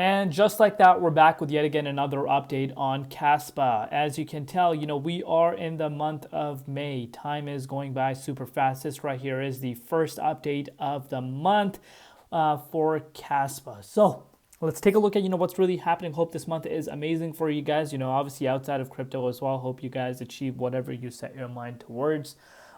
And just like that, we're back with yet again another update on Kaspa. As you can tell, we are in the month of May. Time is going by super fast. This right here is the first update of the month for Kaspa. So let's take a look at what's really happening. Hope this month is amazing for you guys. Obviously outside of crypto as well. Hope you guys achieve whatever you set your mind towards.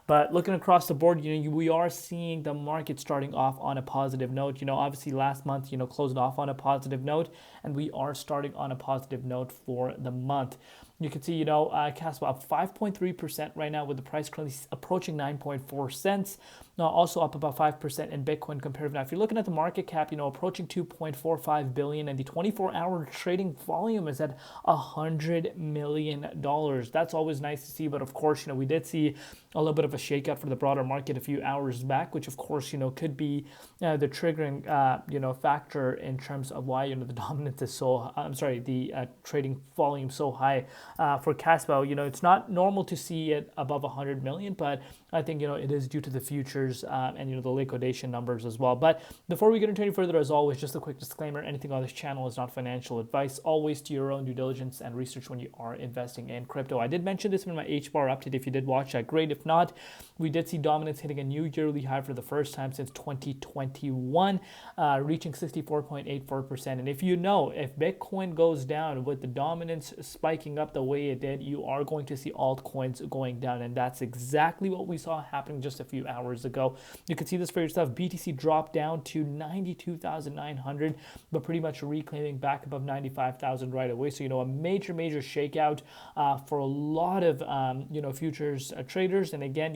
But looking across the board, we are seeing the market starting off on a positive note. Obviously last month, closed off on a positive note, and we are starting on a positive note for the month. You can see, Kaspa up 5.3% right now with the price currently approaching 9.4 cents. Now also up about 5% in Bitcoin compared. Now, if you're looking at the market cap, approaching 2.45 billion, and the 24-hour trading volume is at $100 million. That's always nice to see. But of course, we did see a little bit of a shakeout for the broader market a few hours back, which of course, could be the triggering, factor in terms of why, the dominance is so, the trading volume so high for Kaspa. It's not normal to see it above 100 million, but I think, it is due to the futures and, the liquidation numbers as well. But before we get into any further, as always, just a quick disclaimer, anything on this channel is not financial advice. Always do your own due diligence and research when you are investing in crypto. I did mention this in my H-bar update. If you did watch that, great. If not, we did see dominance hitting a new yearly high for the first time since 2021, reaching 64.84%. And if if Bitcoin goes down with the dominance spiking up the way it did, you are going to see altcoins going down. And that's exactly what we saw happening just a few hours ago. You can see this for yourself. BTC dropped down to 92,900, but pretty much reclaiming back above 95,000 right away. So, a major shakeout for a lot of, futures traders. And again,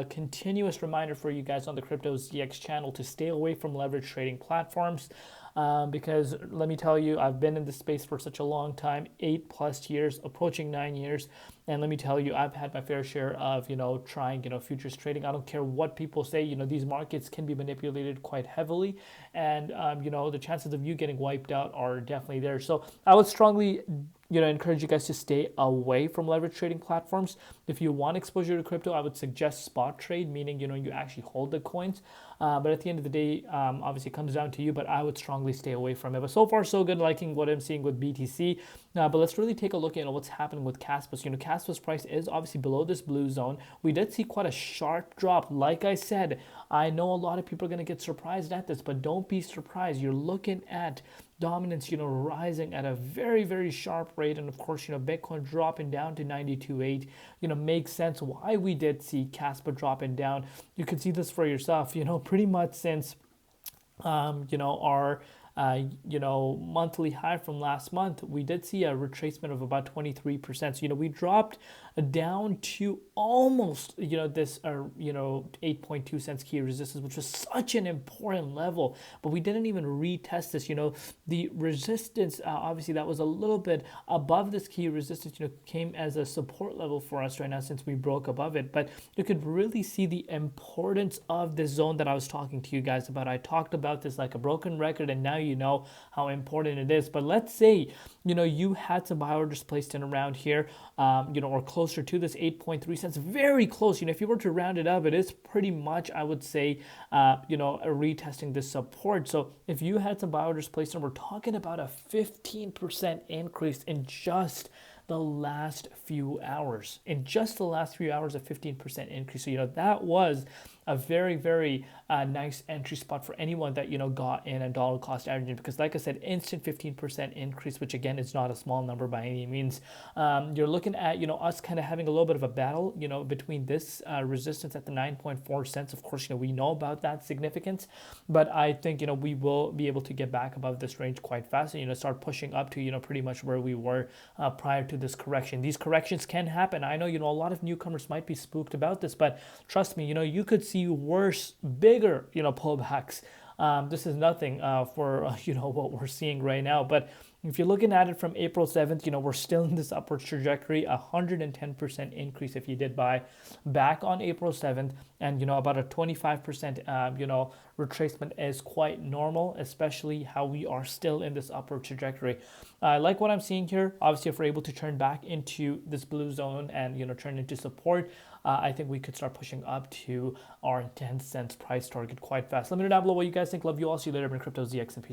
continuous reminder for you guys on the Crypto ZX channel to stay away from leverage trading platforms. Because let me tell you, I've been in this space for such a long time, 8+ years, approaching 9 years. And let me tell you, I've had my fair share of, trying, futures trading. I don't care what people say, these markets can be manipulated quite heavily. And, the chances of you getting wiped out are definitely there. So I would strongly, encourage you guys to stay away from leverage trading platforms. If you want exposure to crypto, I would suggest spot trade, meaning, you actually hold the coins. But at the end of the day, obviously it comes down to you, but I would strongly stay away from it. But so far, so good, liking what I'm seeing with BTC. But let's really take a look at what's happening with Kaspa. Kaspa's price is obviously below this blue zone. We did see quite a sharp drop. Like I said, I know a lot of people are going to get surprised at this, but don't be surprised. You're looking at dominance, rising at a very sharp rate. And of course, Bitcoin dropping down to 92.8, makes sense why we did see Kaspa dropping down. You can see this for yourself, pretty much since, our monthly high from last month, we did see a retracement of about 23%. So, we dropped down to almost, this, 8.2 cents key resistance, which was such an important level, but we didn't even retest this. The resistance, obviously that was a little bit above this key resistance, came as a support level for us right now since we broke above it. But you could really see the importance of this zone that I was talking to you guys about. I talked about this like a broken record, and now you know how important it is. But let's say, you had some buy orders placed in around here, or closer to this 8.3 cents, very close. If you were to round it up, it is pretty much, I would say, retesting this support. So if you had some buy orders placed in, we're talking about a 15% increase in just the last few hours. In just the last few hours, a 15% increase. So, that was a very nice entry spot for anyone that, got in a dollar cost averaging, because like I said, instant 15% increase, which again is not a small number by any means. You're looking at, us kind of having a little bit of a battle, between this resistance at the 9.4 cents. Of course, we know about that significance, but I think, we will be able to get back above this range quite fast and, start pushing up to, pretty much where we were prior to this correction. These corrections can happen. I know, a lot of newcomers might be spooked about this, but trust me, you could see worse, bigger, pullbacks. This is nothing for, what we're seeing right now. But if you're looking at it from April 7th, we're still in this upward trajectory, 110% increase if you did buy back on April 7th. And, about a 25%, retracement is quite normal, especially how we are still in this upward trajectory. I like what I'm seeing here. Obviously, if we're able to turn back into this blue zone and, turn into support, I think we could start pushing up to our 10 cents price target quite fast. Let me know down below what you guys think. Love you all. See you later. I've been Crypto ZX and peace.